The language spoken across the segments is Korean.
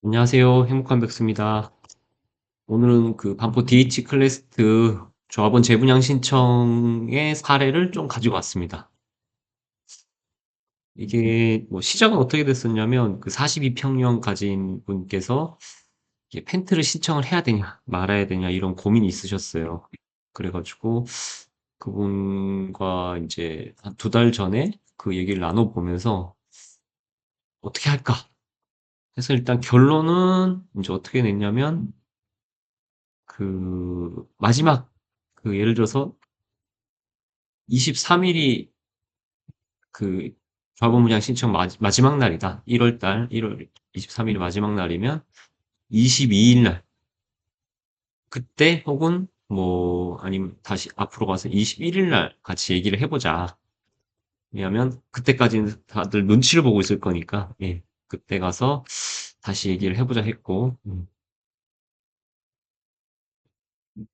안녕하세요. 행복한 백수입니다. 오늘은 그 반포 DH 클래스트 조합원 재분양 신청의 사례를 좀 가지고 왔습니다. 이게 뭐 시작은 어떻게 됐었냐면 그 42평형 가진 분께서 이게 펜트를 신청을 해야 되냐 말아야 되냐 이런 고민이 있으셨어요. 그래가지고 그분과 이제 한 두 달 전에 그 얘기를 나눠보면서 어떻게 할까 해서 일단 결론은 이제 어떻게 냈냐면 그 마지막 그 예를 들어서 23일이 그 좌분무장 신청 마지막 날이다. 1월 23일이 마지막 날이면 22일 날 그때 혹은 뭐 아니면 다시 앞으로 가서 21일 날 같이 얘기를 해보자. 왜냐하면 그때까지는 다들 눈치를 보고 있을 거니까 예. 그때 가서 다시 얘기를 해보자 했고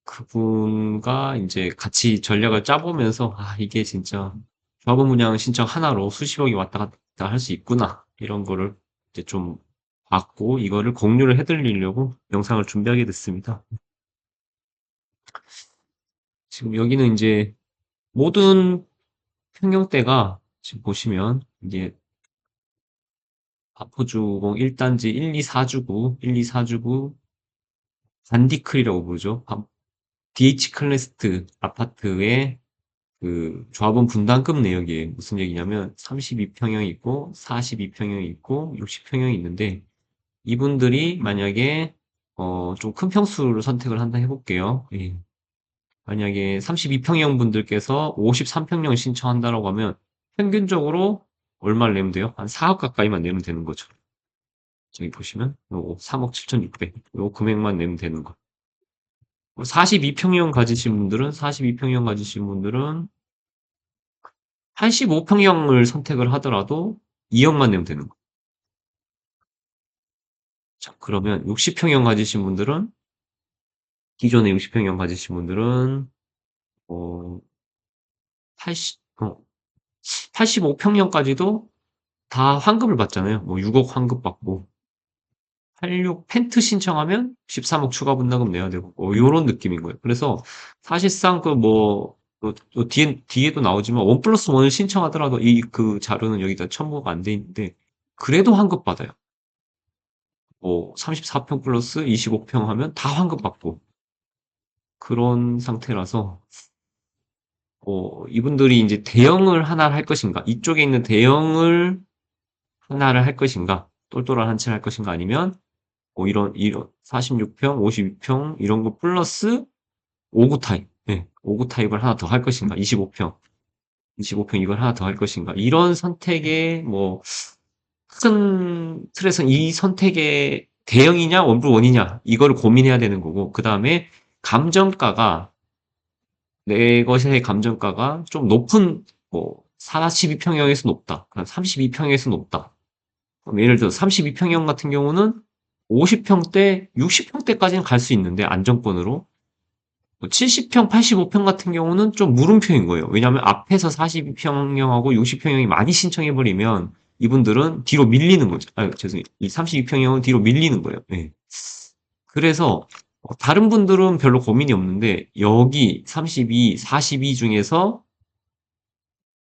그분과 이제 같이 전략을 짜보면서 아 이게 진짜 조합원 분양 신청 하나로 수십억이 왔다 갔다 할 수 있구나 이런 거를 이제 좀 봤고 이거를 공유를 해드리려고 영상을 준비하게 됐습니다. 지금 여기는 이제 모든 평형대가 지금 보시면 이제 마포주공 1단지 1, 2, 4주구 1, 2, 4주구 반디클이라고 부르죠. DH 클래스트 아파트의 그 조합원 분담금 내역이에요. 무슨 얘기냐면 32평형이 있고 42평형이 있고 60평형이 있는데 이분들이 만약에 좀 큰 평수를 선택을 한다 해볼게요. 예. 만약에 32평형 분들께서 53평형 신청한다라고 하면 평균적으로 얼마를 내면 돼요? 한 4억 가까이만 내면 되는 거죠. 저기 보시면 요거 3억 7,600. 요 금액만 내면 되는 거. 42평형 가지신 분들은 85평형을 선택을 하더라도 2억만 내면 되는 거. 자, 그러면 60평형 가지신 분들은, 기존에 60평형 가지신 분들은, 어, 80, 85평형까지도 다 환급을 받잖아요. 뭐 6억 환급 받고, 86 펜트 신청하면 13억 추가 분담금 내야 되고, 요런 느낌인 거예요. 그래서 사실상 그 뭐, 또 뒤에도 나오지만 원 플러스 원을 신청하더라도 그 자료는 여기다 첨부가 안 돼 있는데, 그래도 환급 받아요. 뭐 34평 플러스 25평 하면 다 환급받고 그런 상태라서 이분들이 이제 대형을 하나 할 것인가 이쪽에 있는 대형을 하나를 할 것인가 똘똘한 한 채를 할 것인가 아니면 뭐 이런 46평 52평 이런 거 플러스 5구 타입 5구 타입을 하나 더 할 것인가 25평 이걸 하나 더 할 것인가 이런 선택에 뭐 큰 틀에서 이 선택의 대형이냐 원불 원이냐 이거를 고민해야 되는 거고 그 다음에 감정가가 내 것의 감정가가 좀 높은 뭐 42평형에서 높다. 32평형에서 높다. 그럼 예를 들어 32평형 같은 경우는 50평대, 60평대까지는 갈 수 있는데 안정권으로 70평, 85평 같은 경우는 좀 물음표인 거예요. 왜냐하면 앞에서 42평형하고 60평형이 많이 신청해버리면 이분들은 뒤로 밀리는 거죠. 아, 죄송해요. 이 32평형은 뒤로 밀리는 거예요. 네. 그래서 다른 분들은 별로 고민이 없는데 여기 32, 42 중에서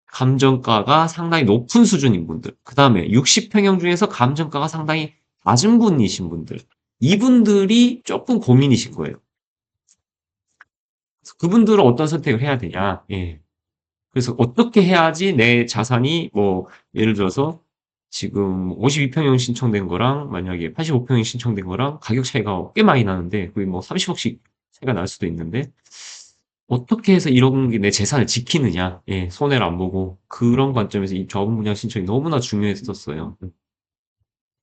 감정가가 상당히 높은 수준인 분들, 그 다음에 60평형 중에서 감정가가 상당히 낮은 분이신 분들, 이분들이 조금 고민이신 거예요. 그분들은 어떤 선택을 해야 되냐? 예. 그래서 어떻게 해야지 내 자산이 뭐 예를 들어서 지금 52평형 신청된 거랑 만약에 85평형 신청된 거랑 가격 차이가 꽤 많이 나는데 그게 뭐 30억씩 차이가 날 수도 있는데 어떻게 해서 이런 게 내 재산을 지키느냐, 예, 손해를 안 보고 그런 관점에서 이 조합원 분양 신청이 너무나 중요했었어요.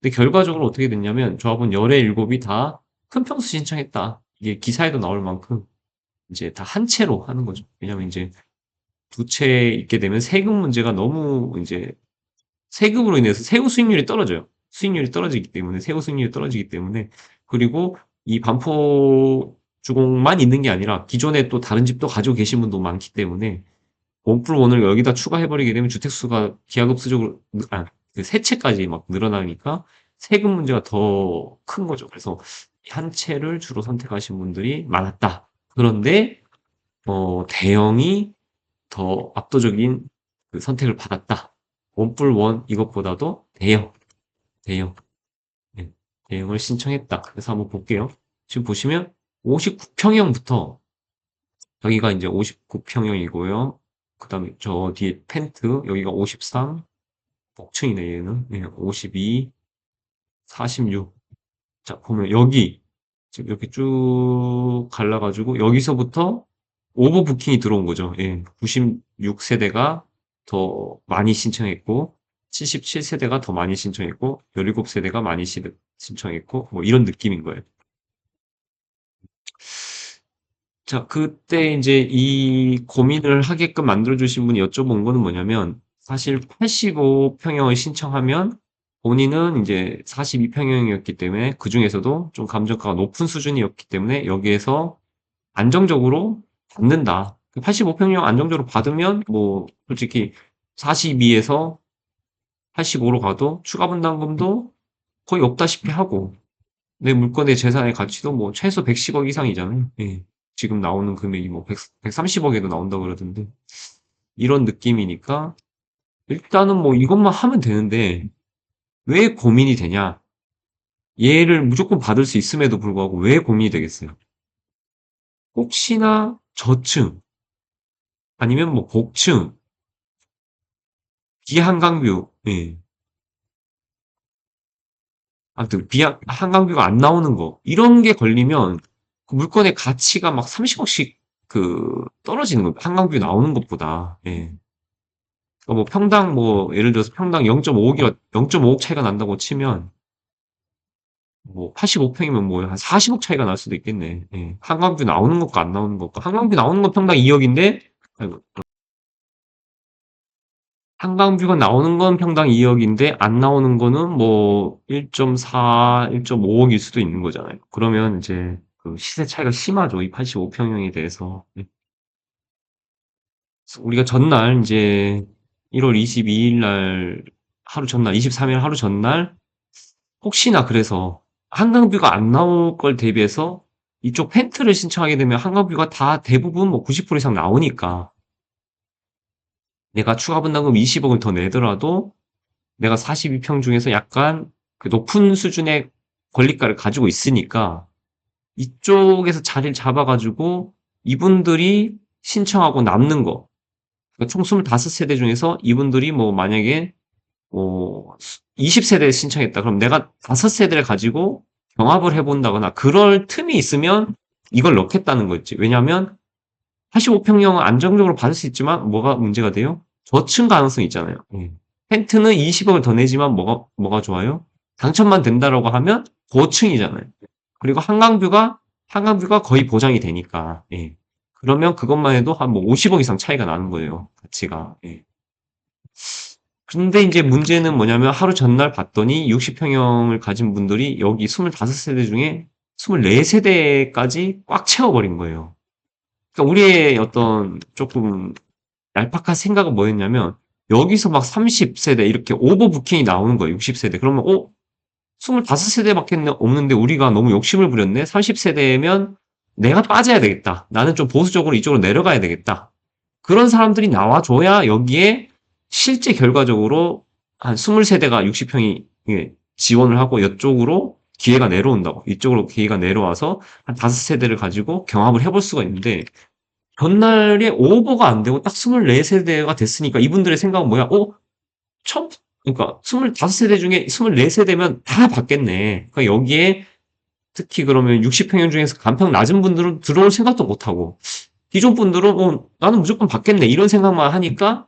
근데 결과적으로 어떻게 됐냐면 조합원 열의 일곱이 다 큰 평수 신청했다. 이게 기사에도 나올 만큼 이제 다 한 채로 하는 거죠. 왜냐면 이제 두 채 있게 되면 세금 문제가 너무 이제 세금으로 인해서 세후 수익률이 떨어져요. 수익률이 떨어지기 때문에 세후 수익률이 떨어지기 때문에 그리고 이 반포 주공만 있는 게 아니라 기존에 또 다른 집도 가지고 계신 분도 많기 때문에 원플 원을 여기다 추가해버리게 되면 주택수가 기하급수적으로 그 세 채까지 막 늘어나니까 세금 문제가 더 큰 거죠. 그래서 한 채를 주로 선택하신 분들이 많았다. 그런데 대형이 더 압도적인 그 선택을 받았다. 원뿔원 이것보다도 대형, 네, 대형을 신청했다. 그래서 한번 볼게요. 지금 보시면 59평형부터 여기가 이제 59평형이고요. 그 다음에 저 뒤에 펜트 여기가 53, 복층이네 얘는. 네, 52, 46. 자, 보면 여기 지금 이렇게 쭉 갈라가지고 여기서부터 오버 부킹이 들어온 거죠. 예, 96세대가 더 많이 신청했고 77세대가 더 많이 신청했고 17세대가 많이 신청했고 뭐 이런 느낌인 거예요. 자, 그때 이제 이 고민을 하게끔 만들어주신 분이 여쭤본 거는 뭐냐면, 사실 85평형을 신청하면 본인은 이제 42평형이었기 때문에 그 중에서도 좀 감정가가 높은 수준이었기 때문에 여기에서 안정적으로 받는다. 85평형 안정적으로 받으면 뭐 솔직히 42에서 85로 가도 추가 분담금도 거의 없다시피 하고 내 물건의 재산의 가치도 뭐 최소 110억 이상이잖아요. 예. 지금 나오는 금액이 뭐 130억에도 나온다고 그러던데. 이런 느낌이니까 일단은 뭐 이것만 하면 되는데 왜 고민이 되냐? 얘를 무조건 받을 수 있음에도 불구하고 왜 고민이 되겠어요? 혹시나 저층 아니면 뭐 고층 비한강뷰 예. 아무튼 한강뷰가 안 나오는 거 이런 게 걸리면 그 물건의 가치가 막 30억씩 그 떨어지는 거예요. 한강뷰 나오는 것보다. 예. 그러니까 뭐 평당 뭐 예를 들어서 평당 0.5억 차이가 난다고 치면 뭐 85평이면 뭐 한 40억 차이가 날 수도 있겠네. 예. 한강뷰 나오는 것과 안 나오는 것과 한강뷰 나오는 건 평당 2억인데 아이고, 한강뷰가 나오는 건 평당 2억인데 안 나오는 거는 뭐 1.4, 1.5억일 수도 있는 거잖아요. 그러면 이제 그 시세 차이가 심하죠. 이 85평형에 대해서. 네. 우리가 전날 이제 1월 22일 날 하루 전날, 23일 하루 전날 혹시나 그래서 한강뷰가 안 나올 걸 대비해서 이쪽 펜트를 신청하게 되면 한강뷰가 다 대부분 뭐 90% 이상 나오니까 내가 추가 분담금 20억을 더 내더라도 내가 42평 중에서 약간 그 높은 수준의 권리가를 가지고 있으니까 이쪽에서 자리를 잡아가지고 이분들이 신청하고 남는 거. 그러니까 총 25세대 중에서 이분들이 뭐 만약에 뭐 20세대 신청했다. 그럼 내가 5세대를 가지고 경합을 해본다거나 그럴 틈이 있으면 이걸 넣겠다는 거지. 왜냐하면 85평형은 안정적으로 받을 수 있지만 뭐가 문제가 돼요? 저층 가능성이 있잖아요. 펜트는 20억을 더 내지만 뭐가 좋아요? 당첨만 된다라고 하면 고층이잖아요. 그리고 한강뷰가 거의 보장이 되니까, 예. 그러면 그것만 해도 한 뭐 50억 이상 차이가 나는 거예요. 가치가. 예. 근데 이제 문제는 뭐냐면 하루 전날 봤더니 60평형을 가진 분들이 여기 25세대 중에 24세대까지 꽉 채워버린 거예요. 그러니까 우리의 어떤 조금 얄팍한 생각은 뭐였냐면 여기서 막 30세대 이렇게 오버 부킹이 나오는 거예요. 60세대. 그러면 25세대밖에 없는데 우리가 너무 욕심을 부렸네. 30세대면 내가 빠져야 되겠다. 나는 좀 보수적으로 이쪽으로 내려가야 되겠다. 그런 사람들이 나와줘야 여기에 실제 결과적으로 한 20세대가 60평이 지원을 하고 이쪽으로 기회가 내려온다고. 이쪽으로 기회가 내려와서 한 5세대를 가지고 경합을 해볼 수가 있는데 전날에 오버가 안 되고 딱 24세대가 됐으니까 이분들의 생각은 뭐야? 처음, 그러니까 25세대 중에 24세대면 다 받겠네. 그러니까 여기에 특히 그러면 60평형 중에서 간평 낮은 분들은 들어올 생각도 못 하고 기존 분들은 나는 무조건 받겠네 이런 생각만 하니까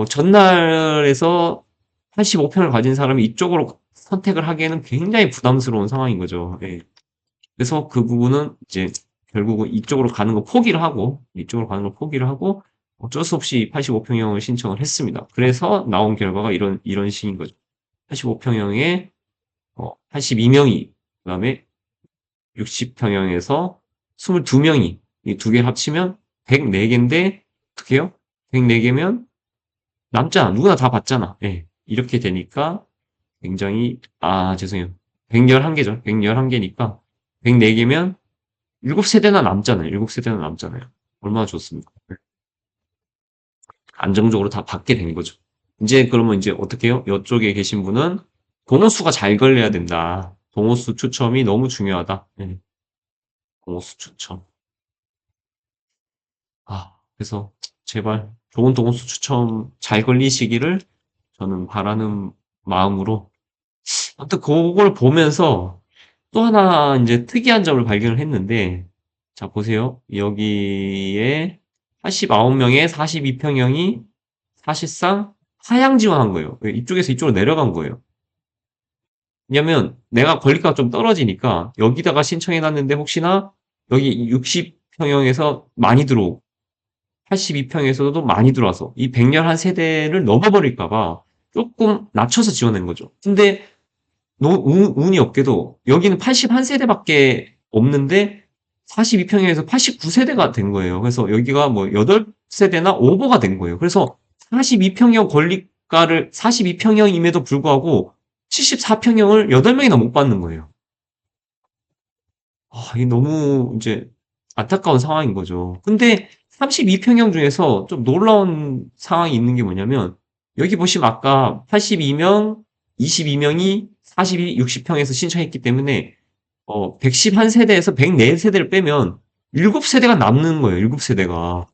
전날에서 85평을 가진 사람이 이쪽으로 선택을 하기에는 굉장히 부담스러운 상황인 거죠. 예. 그래서 그 부분은 이제 결국은 이쪽으로 가는 거 포기를 하고 이쪽으로 가는 걸 포기를 하고 어쩔 수 없이 85평형을 신청을 했습니다. 그래서 나온 결과가 이런 식인 거죠. 85평형에 82명이 그다음에 60평형에서 22명이 이 두 개 합치면 104개인데 어떻게 해요? 104개면 남잖아. 누구나 다 받잖아. 예. 이렇게 되니까 굉장히, 죄송해요. 111개죠. 111개니까 104개면 7세대나 남잖아요. 7세대나 남잖아요. 얼마나 좋습니까? 안정적으로 다 받게 된 거죠. 이제 그러면 이제 어떻게 해요? 이쪽에 계신 분은 동호수가 잘 걸려야 된다. 동호수 추첨이 너무 중요하다. 동호수 추첨. 그래서 제발 좋은 동호수 추첨 잘 걸리시기를 저는 바라는 마음으로 아무튼 그걸 보면서 또 하나 이제 특이한 점을 발견을 했는데 자 보세요. 여기에 89명의 42평형이 사실상 하향 지원한 거예요. 이쪽에서 이쪽으로 내려간 거예요. 왜냐면 내가 권리가가 좀 떨어지니까 여기다가 신청해 놨는데 혹시나 여기 60평형에서 많이 들어오고 82평에서도 많이 들어와서 이 111 세대를 넘어버릴까 봐 조금 낮춰서 지원한 거죠. 근데 운이 없게도 여기는 81세대밖에 없는데 42평형에서 89세대가 된 거예요. 그래서 여기가 뭐 8세대나 오버가 된 거예요. 그래서 42평형 권리가를 42평형임에도 불구하고 74평형을 8명이나 못 받는 거예요. 이게 너무 이제 안타까운 상황인 거죠. 근데 32평형 중에서 좀 놀라운 상황이 있는 게 뭐냐면 여기 보시면 아까 82명, 22명이 42, 60평에서 신청했기 때문에 111세대에서 104세대를 빼면 7세대가 남는 거예요. 7세대가.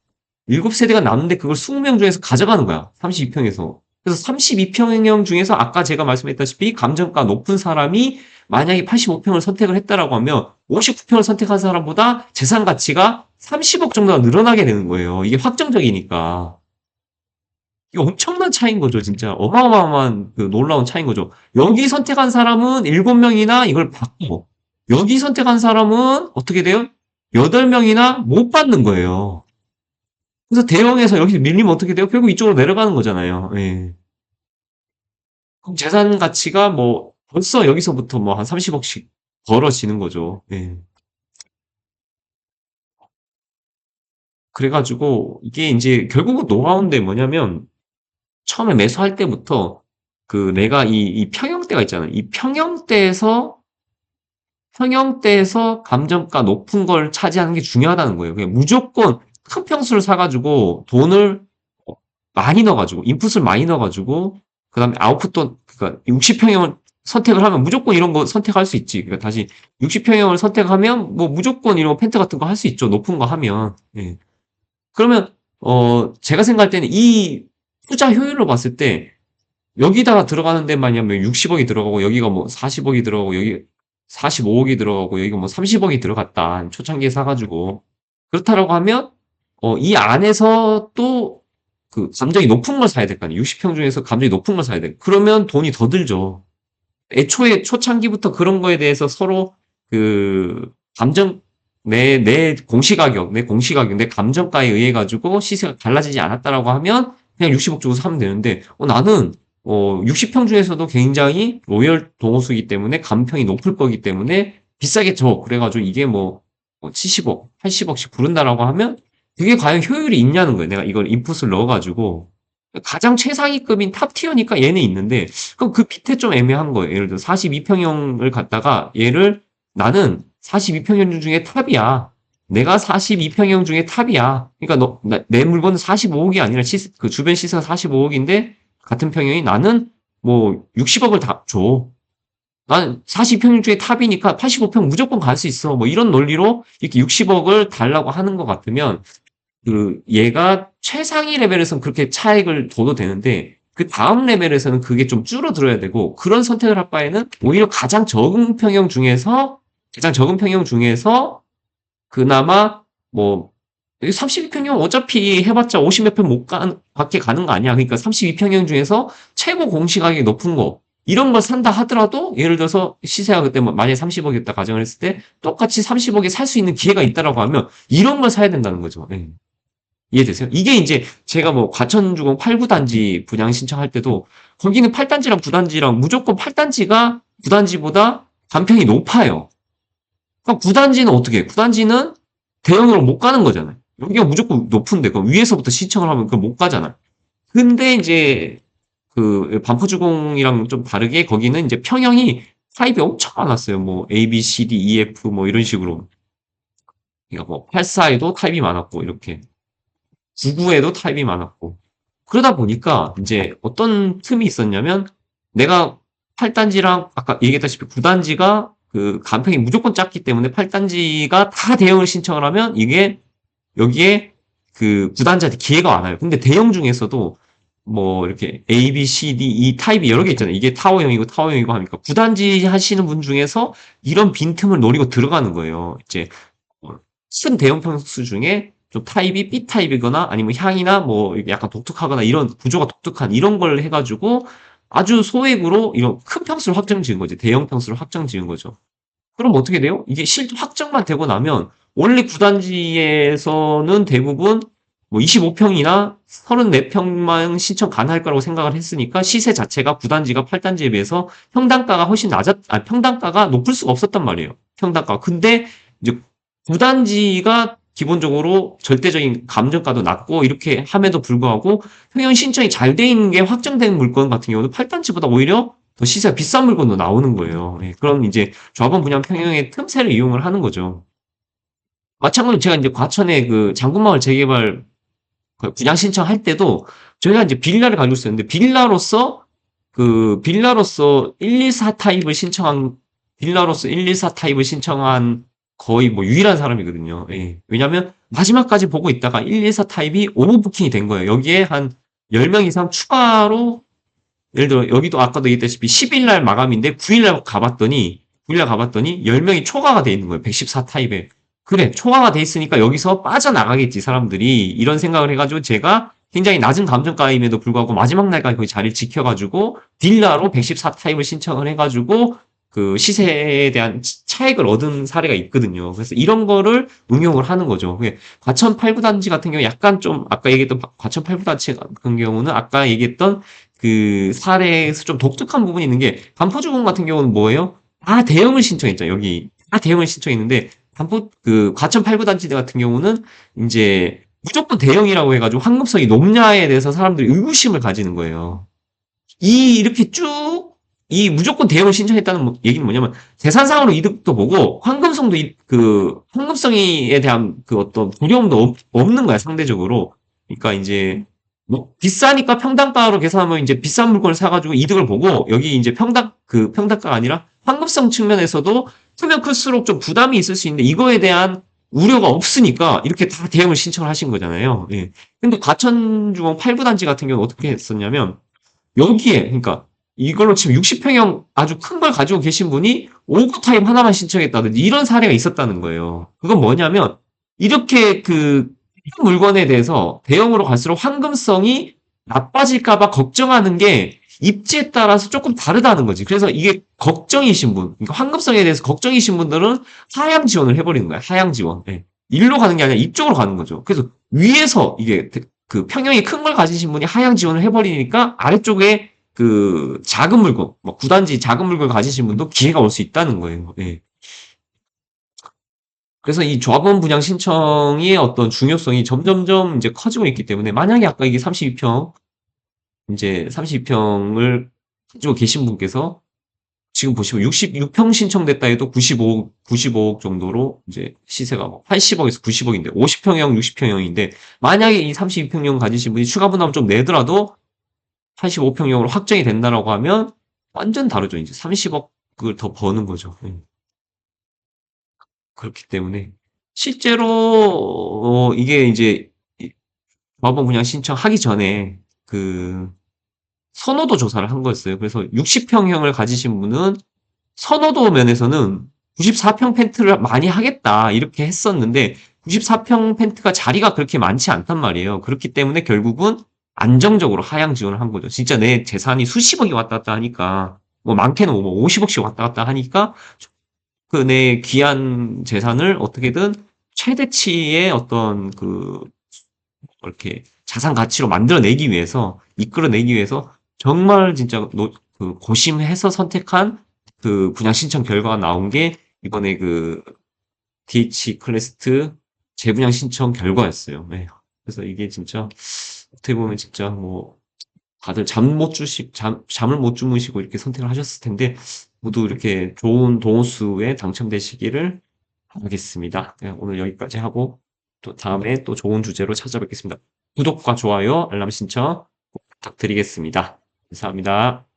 7세대가 남는데 그걸 20명 중에서 가져가는 거야. 32평에서. 그래서 32평형 중에서 아까 제가 말씀했다시피 감정가 높은 사람이 만약에 85평을 선택을 했다라고 하면 59평을 선택한 사람보다 재산 가치가 30억 정도가 늘어나게 되는 거예요. 이게 확정적이니까. 이게 엄청난 차이인 거죠, 진짜. 어마어마한 그 놀라운 차이인 거죠. 여기 선택한 사람은 7명이나 이걸 받고, 여기 선택한 사람은 어떻게 돼요? 8명이나 못 받는 거예요. 그래서 대형에서 여기 밀리면 어떻게 돼요? 결국 이쪽으로 내려가는 거잖아요. 예. 그럼 재산 가치가 뭐 벌써 여기서부터 뭐 한 30억씩 벌어지는 거죠. 예. 그래가지고 이게 이제 결국은 노하우인데 뭐냐면 처음에 매수할 때부터 그 내가 이 평형대가 있잖아요. 이 평형대에서 감정가 높은 걸 차지하는 게 중요하다는 거예요. 그냥 무조건 큰 평수를 사가지고 돈을 많이 넣어가지고 인풋을 많이 넣어가지고 그다음에 아웃풋도 그러니까 60평형을 선택을 하면 무조건 이런 거 선택할 수 있지. 그러니까 다시 60평형을 선택하면 뭐 무조건 이런 펜트 같은 거 할 수 있죠. 높은 거 하면. 예. 그러면 제가 생각할 때는 이 투자 효율로 봤을 때 여기다가 들어가는 데만이면 60억이 들어가고 여기가 뭐 40억이 들어가고 여기 45억이 들어가고 여기가 뭐 30억이 들어갔다. 초창기에 사가지고 그렇다라고 하면 이 안에서 또 그 감정이 높은 걸 사야 될 거 아니에요. 60평 중에서 감정이 높은 걸 사야 돼. 그러면 돈이 더 들죠. 애초에 초창기부터 그런 거에 대해서 서로 그 감정 내 공시가격, 내 감정가에 의해 가지고 시세가 달라지지 않았다라고 하면 그냥 60억 주고 사면 되는데 나는 60평 중에서도 굉장히 로열 동호수이기 때문에 감평이 높을 거기 때문에 비싸게 줘. 그래가지고 이게 뭐 70억, 80억씩 부른다라고 하면 그게 과연 효율이 있냐는 거예요. 내가 이걸 인풋을 넣어가지고 가장 최상위급인 탑티어니까 얘는 있는데 그럼 그 밑에 좀 애매한 거예요. 예를 들어 42평형을 갖다가 얘를 나는 42평형 중에 탑이야. 내가 42평형 중에 탑이야. 그러니까 내 물건은 45억이 아니라 그 주변 시세가 45억인데 같은 평형이 나는 뭐 60억을 다 줘. 난 40평형 중에 탑이니까 85평 무조건 갈 수 있어. 뭐 이런 논리로 이렇게 60억을 달라고 하는 것 같으면 얘가 최상위 레벨에서는 그렇게 차익을 둬도 되는데 그 다음 레벨에서는 그게 좀 줄어들어야 되고 그런 선택을 할 바에는 오히려 가장 적은 평형 중에서 그나마 뭐 32평형 어차피 해봤자 50몇 평 밖에 가는 거 아니야. 그러니까 32평형 중에서 최고 공시가격이 높은 거 이런 걸 산다 하더라도 예를 들어서 시세가 그때 뭐 만약에 30억이었다 가정을 했을 때 똑같이 30억에 살 수 있는 기회가 있다라고 하면 이런 걸 사야 된다는 거죠. 네. 이해되세요? 이게 이제 제가 뭐 과천주공 8구단지 분양 신청할 때도 거기는 8단지랑 9단지랑 무조건 8단지가 9단지보다 간평이 높아요. 그럼 9단지는 어떻게 해? 9단지는 대형으로 못 가는 거잖아요. 여기가 무조건 높은데 그럼 위에서부터 신청을 하면 그못 가잖아요. 근데 이제 반포주공이랑 좀 다르게 거기는 이제 평형이 타입이 엄청 많았어요. 뭐 A, B, C, D, E, F 뭐 이런 식으로. 그러니까 뭐 84에도 타입이 많았고 이렇게 99에도 타입이 많았고 그러다 보니까 이제 어떤 틈이 있었냐면 내가 8단지랑 아까 얘기했다시피 9단지가 그 간평이 무조건 작기 때문에 8단지가 다 대형을 신청을 하면 이게 여기에 그 9단지한테 기회가 많아요. 근데 대형 중에서도 뭐 이렇게 A, B, C, D, E 타입이 여러 개 있잖아요. 이게 타워형이고 타워형이고 하니까 9단지 하시는 분 중에서 이런 빈틈을 노리고 들어가는 거예요. 이제 큰 대형 평수 중에 좀 타입이 B 타입이거나 아니면 향이나 뭐 약간 독특하거나 이런 구조가 독특한 이런 걸 해가지고 아주 소액으로 이런 큰 평수를 확정 지은 거지. 대형 평수를 확정 지은 거죠. 그럼 어떻게 돼요? 이게 실제 확정만 되고 나면 원래 9단지에서는 대부분 뭐 25평이나 34평만 신청 가능할 거라고 생각을 했으니까 시세 자체가 9단지가 8단지에 비해서 평당가가 훨씬 평당가가 높을 수가 없었단 말이에요. 평당가. 근데 이제 9단지가 기본적으로 절대적인 감정가도 낮고 이렇게 함에도 불구하고 평형 신청이 잘 돼 있는 게 확정된 물건 같은 경우는 8단지보다 오히려 더 시세가 비싼 물건도 나오는 거예요. 예, 그럼 이제 조합원 분양 평형의 틈새를 이용을 하는 거죠. 마찬가지로 제가 이제 과천에 그 장군마을 재개발 그 분양 신청할 때도 저희가 이제 빌라를 가지고 있었는데 빌라로서 124 타입을 신청한 빌라로서 124 타입을 신청한 거의 뭐 유일한 사람이거든요. 예. 왜냐면 마지막까지 보고 있다가 124 타입이 오버부킹이 된 거예요. 여기에 한 10명 이상 추가로 예를 들어 여기도 아까도 얘기했다시피 10일 날 마감인데 9일 날 가봤더니 10명이 초과가 돼 있는 거예요. 114 타입에. 그래, 초과가 돼 있으니까 여기서 빠져나가겠지, 사람들이. 이런 생각을 해가지고 제가 굉장히 낮은 감정가임에도 불구하고 마지막 날까지 거기 자리를 지켜가지고 딜라로 114 타입을 신청을 해가지고 그 시세에 대한 차익을 얻은 사례가 있거든요. 그래서 이런 거를 응용을 하는 거죠. 과천 8구단지 같은 경우 약간 좀 아까 얘기했던 과천 8구단지 같은 경우는 아까 얘기했던 그 사례에서 좀 독특한 부분이 있는 게 반포주공 같은 경우는 뭐예요? 다 대형을 신청했죠. 여기 다 대형을 신청했는데 과천 8구단지 같은 경우는 이제 무조건 대형이라고 해가지고 환급성이 높냐에 대해서 사람들이 의구심을 가지는 거예요. 이렇게 쭉 이 무조건 대형을 신청했다는 얘기는 뭐냐면 재산상으로 이득도 보고 환급성에 대한 그 어떤 두려움도 없는 거야, 상대적으로. 그러니까 이제 뭐 비싸니까 평당가로 계산하면 이제 비싼 물건을 사가지고 이득을 보고 여기 이제 평당가가 아니라 환급성 측면에서도 크면 클수록 좀 부담이 있을 수 있는데 이거에 대한 우려가 없으니까 이렇게 다 대형을 신청을 하신 거잖아요. 예. 근데 과천중앙 8구단지 같은 경우는 어떻게 했었냐면 여기에 그러니까 이걸로 치면 60평형 아주 큰 걸 가지고 계신 분이 5구 타입 하나만 신청했다든지 이런 사례가 있었다는 거예요. 그건 뭐냐면 이렇게 큰 물건에 대해서 대형으로 갈수록 환금성이 나빠질까 봐 걱정하는 게 입지에 따라서 조금 다르다는 거지. 그래서 이게 걱정이신 분, 그러니까 환급성에 대해서 걱정이신 분들은 하향 지원을 해버리는 거야. 하향 지원. 예. 일로 가는 게 아니라 이쪽으로 가는 거죠. 그래서 위에서 이게 그 평형이 큰 걸 가지신 분이 하향 지원을 해버리니까 아래쪽에 그 작은 물건, 뭐 9단지 작은 물건 가지신 분도 기회가 올 수 있다는 거예요. 예. 그래서 이 조합원 분양 신청의 어떤 중요성이 점점점 이제 커지고 있기 때문에 만약에 아까 이게 32평 이제 32평을 가지고 계신 분께서 지금 보시면 66평 신청됐다 해도 95억 정도로 이제 시세가 뭐 80억에서 90억인데 50평형, 60평형인데 만약에 이 32평형 가지신 분이 추가 분담을 좀 내더라도 85평형으로 확정이 된다라고 하면 완전 다르죠. 이제 30억을 더 버는 거죠. 그렇기 때문에 실제로 이게 이제 조합원 분양 신청하기 전에 그 선호도 조사를 한 거였어요. 그래서 60평형을 가지신 분은 선호도 면에서는 94평 펜트를 많이 하겠다 이렇게 했었는데 94평 펜트가 자리가 그렇게 많지 않단 말이에요. 그렇기 때문에 결국은 안정적으로 하향 지원을 한 거죠. 진짜 내 재산이 수십억이 왔다 갔다 하니까 뭐 많게는 뭐 50억씩 왔다 갔다 하니까 그 내 귀한 재산을 어떻게든 최대치의 어떤 이렇게 자산 가치로 만들어내기 위해서 이끌어내기 위해서 정말 진짜 고심해서 선택한 그 분양 신청 결과가 나온 게 이번에 그 DH 클래스트 재분양 신청 결과였어요. 네. 그래서 이게 진짜 어떻게 보면 진짜 뭐 다들 잠을 못 주무시고 이렇게 선택을 하셨을 텐데 모두 이렇게 좋은 동호수에 당첨되시기를 바라겠습니다. 네, 오늘 여기까지 하고 또 다음에 또 좋은 주제로 찾아뵙겠습니다. 구독과 좋아요, 알람 신청 꼭 부탁드리겠습니다. 감사합니다.